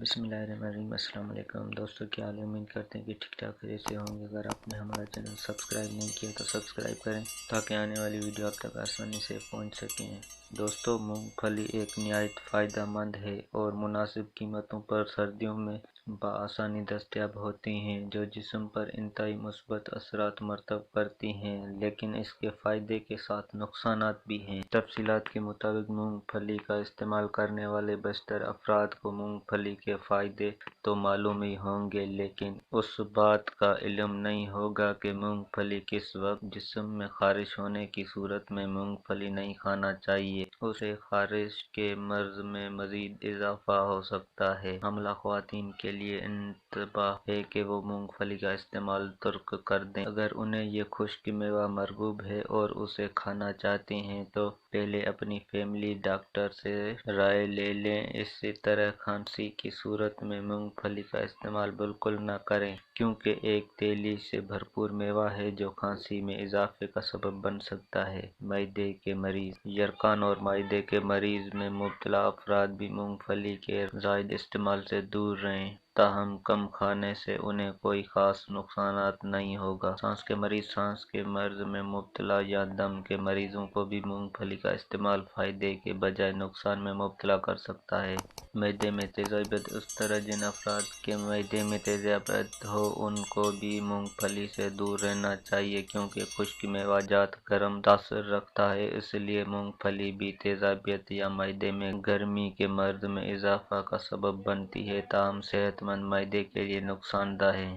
بسم اللہ الرحمن الرحیم۔ السلام علیکم دوستو، کیا حال ہے؟ امید کرتے ہیں کہ ٹھیک ٹھاک خیریت سے ہوں گے۔ اگر آپ نے ہمارا چینل سبسکرائب نہیں کیا تو سبسکرائب کریں تاکہ آنے والی ویڈیو آپ تک آسانی سے پہنچ سکیں۔ دوستو، مونگ پھلی ایک نہایت فائدہ مند ہے اور مناسب قیمتوں پر سردیوں میں بآسانی دستیاب ہوتی ہیں، جو جسم پر انتہائی مثبت اثرات مرتب کرتی ہیں، لیکن اس کے فائدے کے ساتھ نقصانات بھی ہیں۔ تفصیلات کے مطابق مونگ پھلی کا استعمال کرنے والے بیشتر افراد کو مونگ پھلی کے فائدے تو معلوم ہی ہوں گے، لیکن اس بات کا علم نہیں ہوگا کہ مونگ پھلی کس وقت جسم میں خارش ہونے کی صورت میں مونگ پھلی نہیں کھانا چاہیے۔ اسے خارش کے مرض میں مزید اضافہ ہو سکتا ہے۔ حاملہ خواتین کے لیے انتباہ ہے کہ وہ مونگ پھلی کا استعمال ترک کر دیں۔ اگر انہیں یہ خشک میوہ مرغوب ہے اور اسے کھانا چاہتی ہیں تو پہلے اپنی فیملی ڈاکٹر سے رائے لے لیں۔ اسی طرح کھانسی کی صورت میں مونگ پھلی کا استعمال بالکل نہ کریں، کیونکہ ایک تیلی سے بھرپور میوہ ہے جو کھانسی میں اضافے کا سبب بن سکتا ہے۔ معدے کے مریض، یرقان اور معدے کے مرض میں مبتلا افراد بھی مونگ پھلی کے زائد استعمال سے دور رہیں، تاہم کم کھانے سے انہیں کوئی خاص نقصانات نہیں ہوگا۔ سانس کے مریض، سانس کے مرض میں مبتلا یا دم کے مریضوں کو بھی مونگ پھلی کا استعمال فائدے کے بجائے نقصان میں مبتلا کر سکتا ہے۔ معدے میں تیزابیت، اس طرح جن افراد کے معدے میں تیزابیت ہو ان کو بھی مونگ پھلی سے دور رہنا چاہیے، کیونکہ خشک میوہ جات گرم تاثر رکھتا ہے، اس لیے مونگ پھلی بھی تیزابیت یا معدے میں گرمی کے مرض میں اضافہ کا سبب بنتی ہے، تاہم صحت مند معدے کے لیے نقصان دہ ہے۔